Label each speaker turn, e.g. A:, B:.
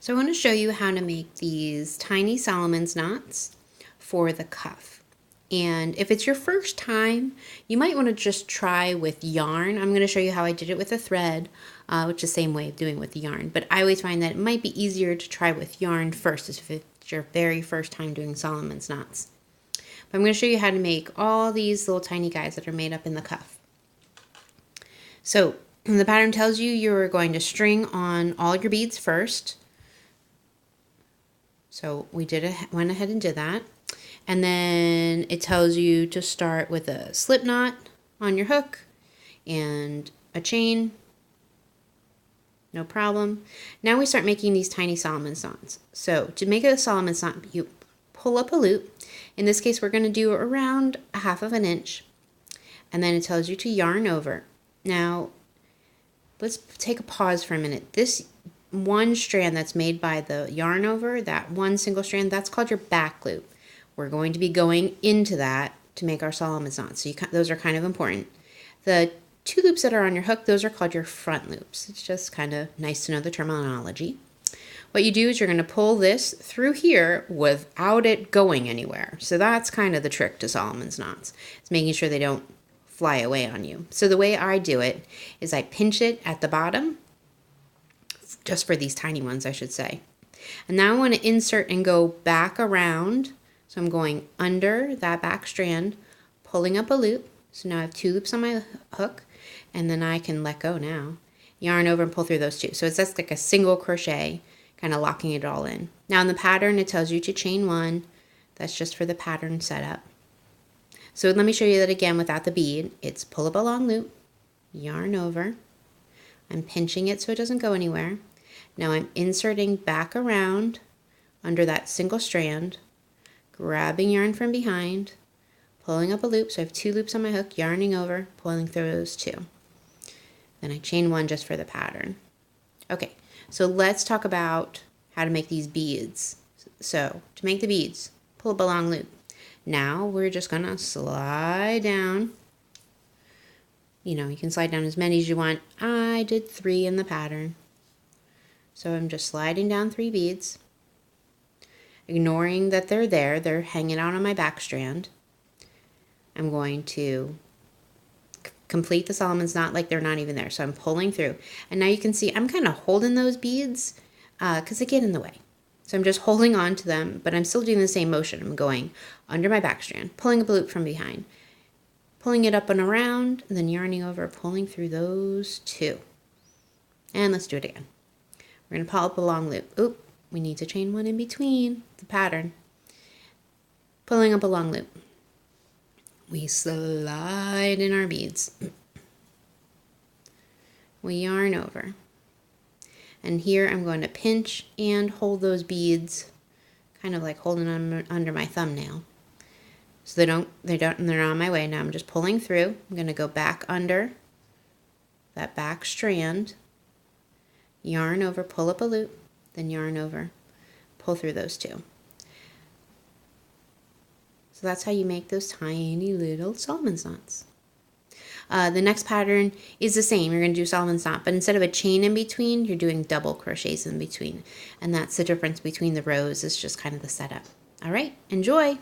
A: So I want to show you how to make these tiny Solomon's knots for the cuff. And if it's your first time, you might want to just try with yarn. I'm going to show you how I did it with a thread, which is the same way of doing with the yarn. But I always find that it might be easier to try with yarn first if it's your very first time doing Solomon's knots. But I'm going to show you how to make all these little tiny guys that are made up in the cuff. So the pattern tells you you're going to string on all your beads first. So we went ahead and did that. And then it tells you to start with a slip knot on your hook and a chain. No problem. Now we start making these tiny Solomon's knots. So to make a Solomon's knot, you pull up a loop. In this case, we're going to do around 1/2 inch. And then it tells you to yarn over. Now, let's take a pause for a minute. This one strand that's made by the yarn over, that one single strand, that's called your back loop. We're going to be going into that to make our Solomon's knots. So those are kind of important. The 2 loops that are on your hook, those are called your front loops. It's just kind of nice to know the terminology. What you do is you're going to pull this through here without it going anywhere. So that's kind of the trick to Solomon's knots. It's making sure they don't fly away on you. So the way I do it is I pinch it at the bottom, just for these tiny ones, I should say. And now I want to insert and go back around. So I'm going under that back strand, pulling up a loop. So now I have 2 loops on my hook, and then I can let go now. Yarn over and pull through those 2. So it's just like a single crochet, kind of locking it all in. Now in the pattern, it tells you to chain 1. That's just for the pattern setup. So let me show you that again without the bead. It's pull up a long loop, yarn over. I'm pinching it so it doesn't go anywhere. Now I'm inserting back around under that single strand, grabbing yarn from behind, pulling up a loop. So I have 2 loops on my hook, yarning over, pulling through those 2. Then I chain 1 just for the pattern. Okay, so let's talk about how to make these beads. So to make the beads, pull up a long loop. Now we're just gonna slide down. You know, you can slide down as many as you want. I did 3 in the pattern. So I'm just sliding down 3 beads, ignoring that they're there. They're hanging out on my back strand. I'm going to complete the Solomon's knot like they're not even there. So I'm pulling through. And now you can see I'm kind of holding those beads because they get in the way. So I'm just holding on to them, but I'm still doing the same motion. I'm going under my back strand, pulling up a loop from behind, pulling it up and around, and then yarning over, pulling through those 2. And let's do it again. We're going to pull up a long loop. Oop, we need to chain 1 in between the pattern. Pulling up a long loop. We slide in our beads. We yarn over. And here I'm going to pinch and hold those beads, kind of like holding them under my thumbnail. So they're not on my way. Now I'm just pulling through. I'm going to go back under that back strand, yarn over, pull up a loop, then yarn over, pull through those 2. So that's how you make those tiny little Solomon's knots. The next pattern is the same. You're going to do Solomon's knot, but instead of a chain in between, you're doing double crochets in between. And that's the difference between the rows. It's just kind of the setup. All right, enjoy.